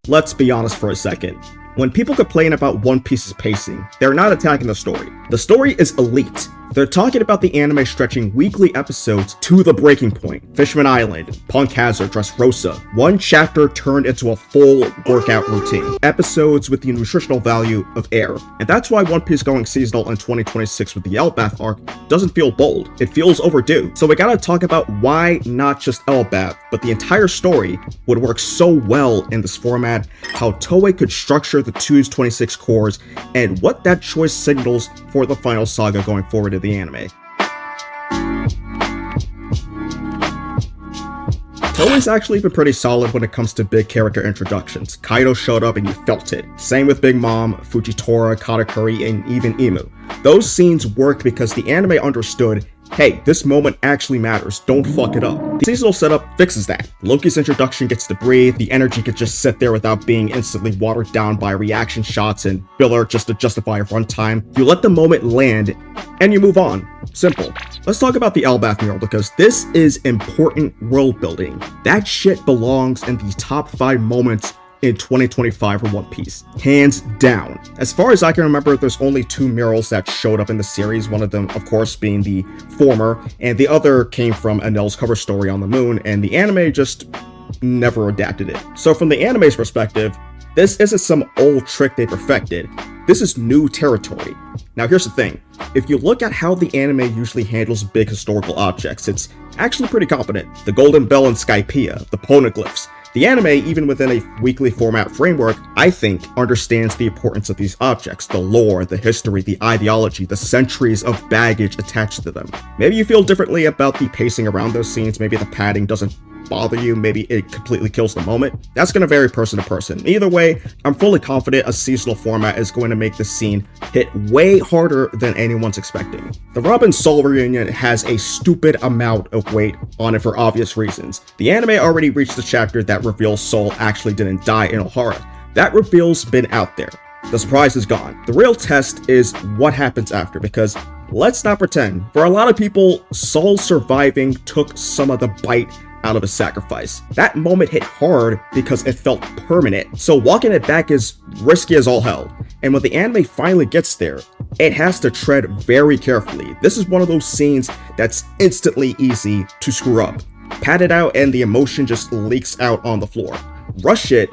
Let's be honest for a second. When people complain about One Piece's pacing, they're not attacking the story. The story is elite. They're talking about the anime stretching weekly episodes to the breaking point. Fishman Island, Punk Hazard, Dressrosa. One chapter turned into a full workout routine. Episodes with the nutritional value of air. And that's why One Piece going seasonal in 2026 with the Elbaf arc doesn't feel bold. It feels overdue. So we gotta talk about why not just Elbaf, but the entire story would work so well in this format, how Toei could structure the 2's 26 cores, and what that choice signals for the Final Saga going forward in the anime. Toei's actually been pretty solid when it comes to big character introductions. Kaido showed up and you felt it. Same with Big Mom, Fujitora, Katakuri, and even Imu. Those scenes worked because the anime understood, hey, this moment actually matters, don't fuck it up. The seasonal setup fixes that. Loki's introduction gets to breathe, the energy could just sit there without being instantly watered down by reaction shots and filler just to justify a runtime. You let the moment land, and you move on. Simple. Let's talk about the Elbaf mural because this is important world building. That shit belongs in the top 5 moments in 2025 for One Piece. Hands down. As far as I can remember, there's only 2 murals that showed up in the series, one of them, of course, being the former, and the other came from Anel's cover story on the moon, and the anime just never adapted it. So from the anime's perspective, this isn't some old trick they perfected. This is new territory. Now here's the thing. If you look at how the anime usually handles big historical objects, it's actually pretty competent. The Golden Bell in Skypiea, the poneglyphs. The anime, even within a weekly format framework, I think, understands the importance of these objects, the lore, the history, the ideology, the centuries of baggage attached to them. Maybe you feel differently about the pacing around those scenes, maybe the padding doesn't bother you, maybe it completely kills the moment. That's going to vary person to person. Either way, I'm fully confident a seasonal format is going to make the scene hit way harder than anyone's expecting. The Robin Soul reunion has a stupid amount of weight on it for obvious reasons. The anime already reached the chapter that reveals Soul actually didn't die in Ohara. That reveal's been out there. The surprise is gone. The real test is what happens after, because let's not pretend, for a lot of people, Soul surviving took some of the bite out of a sacrifice. That moment hit hard because it felt permanent, so walking it back is risky as all hell. And when the anime finally gets there, it has to tread very carefully. This is one of those scenes that's instantly easy to screw up. Pat it out and the emotion just leaks out on the floor. Rush it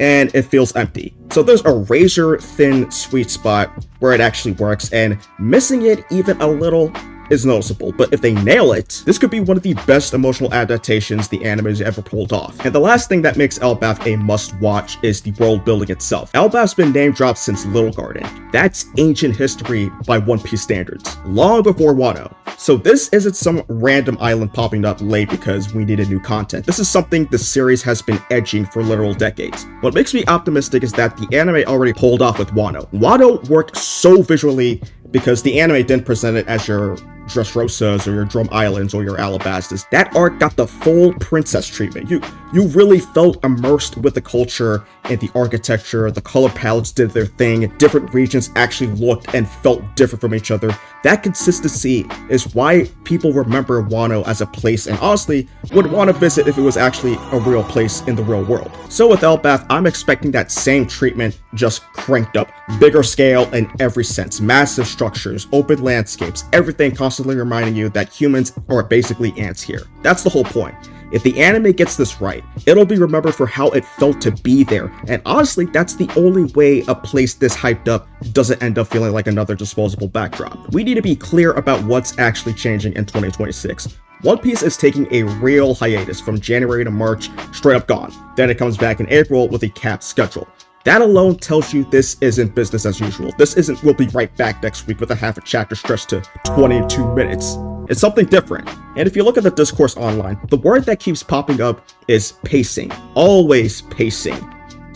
and it feels empty. So there's a razor thin sweet spot where it actually works, and missing it even a little is noticeable, but if they nail it, this could be one of the best emotional adaptations the anime has ever pulled off. And the last thing that makes Elbaf a must-watch is the world building itself. Elbaf's been name-dropped since Little Garden. That's ancient history by One Piece standards, long before Wano. So this isn't some random island popping up late because we needed new content. This is something the series has been edging for literal decades. What makes me optimistic is that the anime already pulled off with Wano. Wano worked so visually because the anime didn't present it as your Dressrosas or your Drum Islands or your Alabastas. That arc got the full princess treatment. You really felt immersed with the culture and the architecture. The color palettes did their thing. Different regions actually looked and felt different from each other. That consistency is why people remember Wano as a place and honestly would want to visit if it was actually a real place in the real world. So with Elbaf, I'm expecting that same treatment, just cranked up. Bigger scale in every sense. Massive structures, open landscapes, everything constantly reminding you that humans are basically ants here. That's the whole point. If the anime gets this right, it'll be remembered for how it felt to be there, and honestly, that's the only way a place this hyped up doesn't end up feeling like another disposable backdrop. We need to be clear about what's actually changing in 2026. One Piece is taking a real hiatus from January to March, straight up gone. Then it comes back in April with a capped schedule. That alone tells you this isn't business as usual. This isn't we'll be right back next week with a half a chapter stretched to 22 minutes. It's something different. And if you look at the discourse online, the word that keeps popping up is pacing. Always pacing.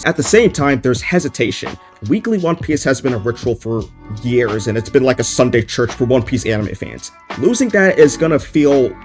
At the same time, there's hesitation. Weekly One Piece has been a ritual for years, and it's been like a Sunday church for One Piece anime fans. Losing that is gonna feel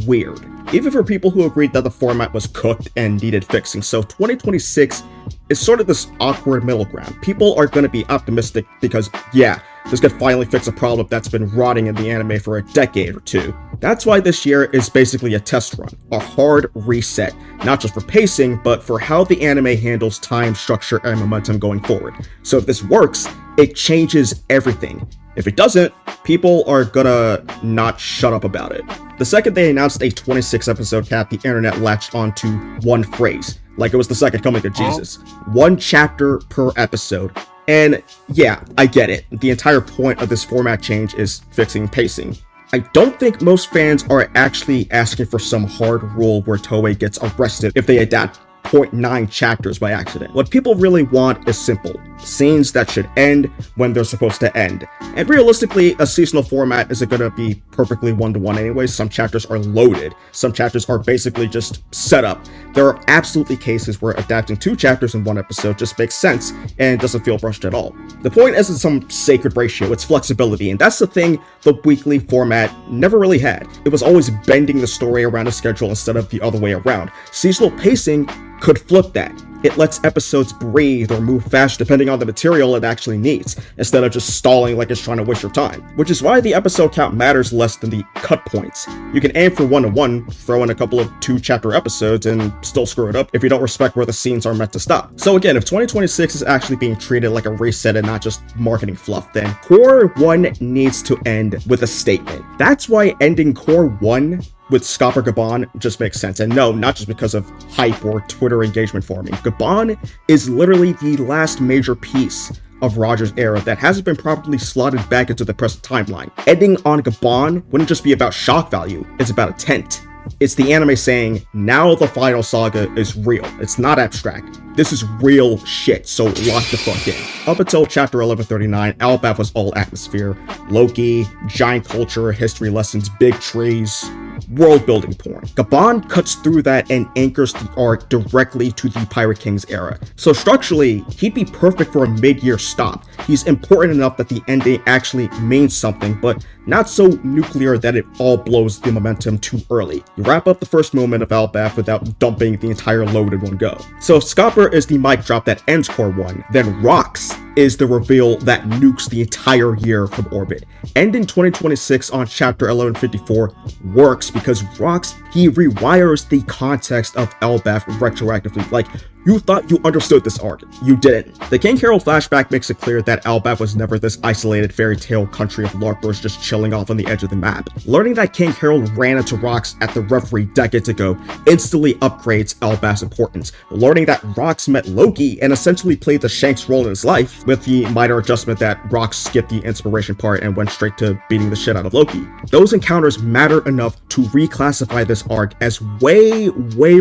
weird, even for people who agreed that the format was cooked and needed fixing. So 2026 is sort of this awkward middle ground. People are going to be optimistic because, yeah, this could finally fix a problem that's been rotting in the anime for a decade or two. That's why this year is basically a test run, a hard reset, not just for pacing, but for how the anime handles time, structure, and momentum going forward. So if this works, it changes everything. If it doesn't, people are gonna not shut up about it. The second they announced a 26 episode cap, the internet latched onto one phrase, like it was the second coming of Jesus. One chapter per episode. And yeah, I get it. The entire point of this format change is fixing pacing. I don't think most fans are actually asking for some hard rule where Toei gets arrested if they adapt 0.9 chapters by accident. What people really want is simple. Scenes that should end when they're supposed to end. And realistically, a seasonal format isn't going to be perfectly one-to-one anyway. Some chapters are loaded. Some chapters are basically just set up. There are absolutely cases where adapting 2 chapters in one episode just makes sense and doesn't feel rushed at all. The point isn't some sacred ratio, it's flexibility, and that's the thing the weekly format never really had. It was always bending the story around a schedule instead of the other way around. Seasonal pacing could flip that. It lets episodes breathe or move fast depending on the material it actually needs, instead of just stalling like it's trying to waste your time. Which is why the episode count matters less than the cut points. You can aim for 1-to-1, throw in a couple of 2-chapter episodes, and still screw it up if you don't respect where the scenes are meant to stop. So again, if 2026 is actually being treated like a reset and not just marketing fluff, then Core 1 needs to end with a statement. That's why ending Core 1 with Scopper Gabon just makes sense. And no, not just because of hype or Twitter engagement forming. Gabon is literally the last major piece of Roger's era that hasn't been properly slotted back into the present timeline. Ending on Gabon wouldn't just be about shock value, it's about a tent. It's the anime saying, now the Final Saga is real. It's not abstract. This is real shit, so lock the fuck in. Up until chapter 1139, Elbaf was all atmosphere. Loki, giant culture, history lessons, big trees, world-building porn. Gabon cuts through that and anchors the arc directly to the Pirate King's era. So structurally, he'd be perfect for a mid-year stop. He's important enough that the ending actually means something, but not so nuclear that it all blows the momentum too early. You wrap up the first moment of Elbaf without dumping the entire load in one go. So if Scopper is the mic drop that ends Core 1, then Rocks is the reveal that nukes the entire year from orbit. Ending 2026 on chapter 1154 works because Rocks, he rewires the context of Elbaf retroactively. Like, you thought you understood this arc. You didn't. The King Carol flashback makes it clear that Elbaf was never this isolated fairy tale country of larpers just chilling off on the edge of the map. Learning that King Carol ran into Rocks at the Reverie decades ago instantly upgrades Elbaf's importance. Learning that Rocks met Loki and essentially played the Shanks role in his life, with the minor adjustment that Rocks skipped the inspiration part and went straight to beating the shit out of Loki. Those encounters matter enough to reclassify this arc as way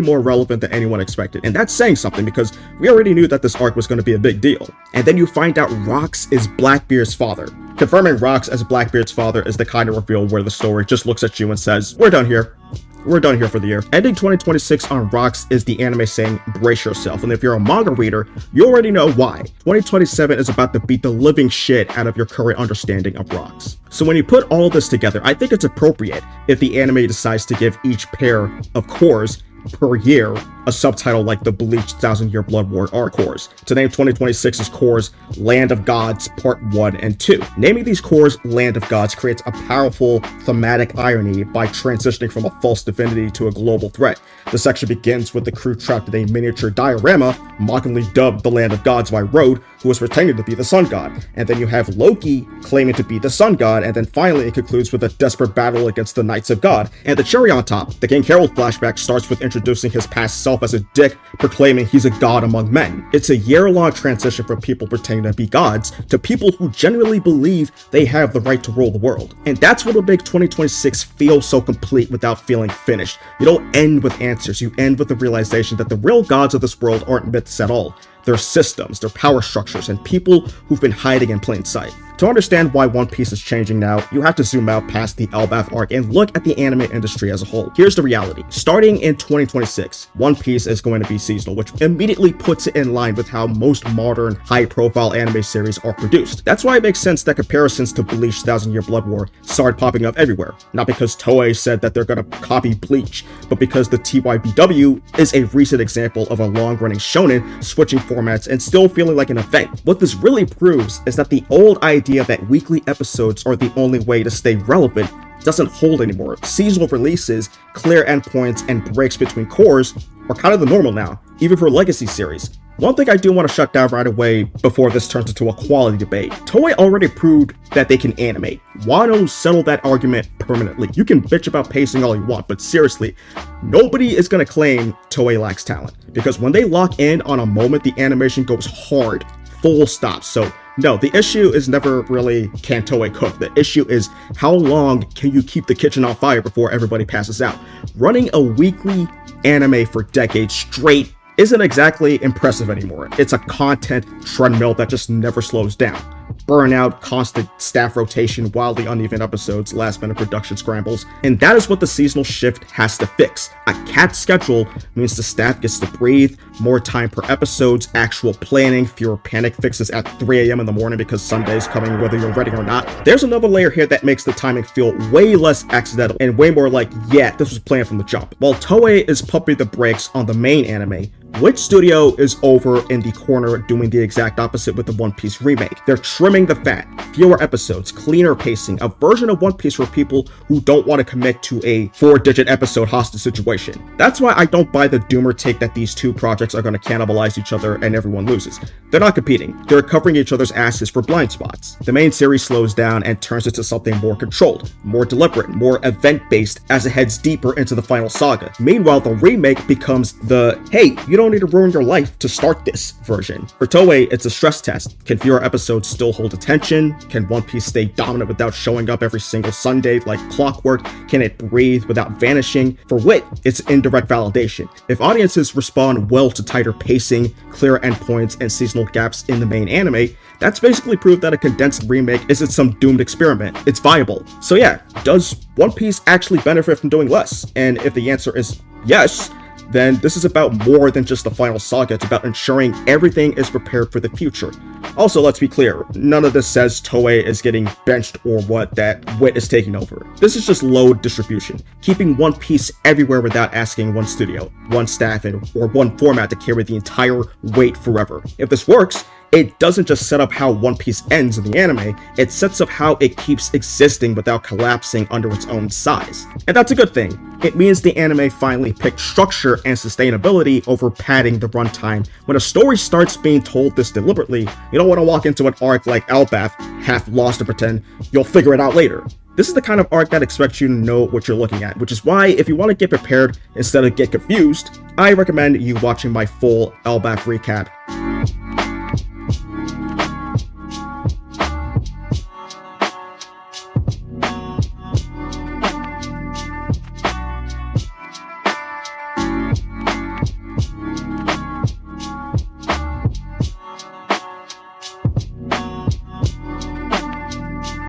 more relevant than anyone expected. And that's saying something, because we already knew that this arc was going to be a big deal. And then you find out Rocks is Blackbeard's father. Confirming Rocks as Blackbeard's father is the kind of reveal where the story just looks at you and says, we're done here. We're done here for the year. Ending 2026 on Rocks is the anime saying, brace yourself. And if you're a manga reader, you already know why. 2027 is about to beat the living shit out of your current understanding of Rocks. So when you put all this together, I think it's appropriate if the anime decides to give each pair of cores per year a subtitle like the Bleach 1000-Year Blood War arc cores, to name 2026's cores Land of Gods Part 1 and 2. Naming these cores Land of Gods creates a powerful thematic irony by transitioning from a false divinity to a global threat. The section begins with the crew trapped in a miniature diorama, mockingly dubbed the Land of Gods by Road, who was pretending to be the sun god. And then you have Loki claiming to be the sun god, and then finally it concludes with a desperate battle against the Knights of God. And the cherry on top, the King Harold flashback starts with introducing his past self as a dick, proclaiming he's a god among men. It's a year-long transition from people pretending to be gods to people who genuinely believe they have the right to rule the world. And that's what'll make 2026 feel so complete without feeling finished. You don't end with answers, you end with the realization that the real gods of this world aren't myths at all. They're systems, they're power structures, and people who've been hiding in plain sight. To understand why One Piece is changing now, you have to zoom out past the Elbaf arc and look at the anime industry as a whole. Here's the reality. Starting in 2026, One Piece is going to be seasonal, which immediately puts it in line with how most modern, high-profile anime series are produced. That's why it makes sense that comparisons to Bleach 1000-Year Blood War started popping up everywhere. Not because Toei said that they're gonna copy Bleach, but because the TYBW is a recent example of a long-running shonen switching formats and still feeling like an event. What this really proves is that the old idea that weekly episodes are the only way to stay relevant doesn't hold anymore. Seasonal releases, clear endpoints, and breaks between cores are kind of the normal now, even for legacy series. One thing I do want to shut down right away before this turns into a quality debate. Toei already proved that they can animate. Wano settled that argument permanently. You can bitch about pacing all you want, but seriously, nobody is going to claim Toei lacks talent. Because when they lock in on a moment, the animation goes hard, full stop. So no, the issue is never really can Toei cook. The issue is how long can you keep the kitchen on fire before everybody passes out. Running a weekly anime for decades straight isn't exactly impressive anymore. It's a content treadmill that just never slows down. Burnout, constant staff rotation, wildly uneven episodes, last-minute production scrambles, and that is what the seasonal shift has to fix. A cat schedule means the staff gets to breathe, more time per episodes, actual planning, fewer panic fixes at 3 a.m. in the morning because Sunday's coming whether you're ready or not. There's another layer here that makes the timing feel way less accidental and way more like, yeah, this was planned from the jump. While Toei is pumping the brakes on the main anime, Wit Studio is over in the corner doing the exact opposite with the One Piece remake. They're trimming the fat, fewer episodes, cleaner pacing, a version of One Piece for people who don't want to commit to a 4-digit episode hostage situation. That's why I don't buy the doomer take that these two projects are going to cannibalize each other and everyone loses. They're not competing. They're covering each other's asses for blind spots. The main series slows down and turns into something more controlled, more deliberate, more event-based as it heads deeper into the Final Saga. Meanwhile, the remake becomes the, hey, you don't need to ruin your life to start this version. For Toei, it's a stress test. Can fewer episodes still hold attention? Can One Piece stay dominant without showing up every single Sunday like clockwork? Can it breathe without vanishing? For Wit, it's indirect validation. If audiences respond well to tighter pacing, clearer endpoints, and seasonal gaps in the main anime, that's basically proof that a condensed remake isn't some doomed experiment. It's viable. So yeah, does One Piece actually benefit from doing less? And if the answer is yes, then this is about more than just the Final Saga. It's about ensuring everything is prepared for the future. Also, let's be clear, none of this says Toei is getting benched or what, that Wit is taking over. This is just load distribution, keeping One Piece everywhere without asking one studio, one staff, or one format to carry the entire weight forever. If this works, it doesn't just set up how One Piece ends in the anime, it sets up how it keeps existing without collapsing under its own size. And that's a good thing. It means the anime finally picked structure and sustainability over padding the runtime. When a story starts being told this deliberately, you don't want to walk into an arc like Elbaf, half lost and pretend you'll figure it out later. This is the kind of arc that expects you to know what you're looking at, which is why if you want to get prepared instead of get confused, I recommend you watching my full Elbaf recap.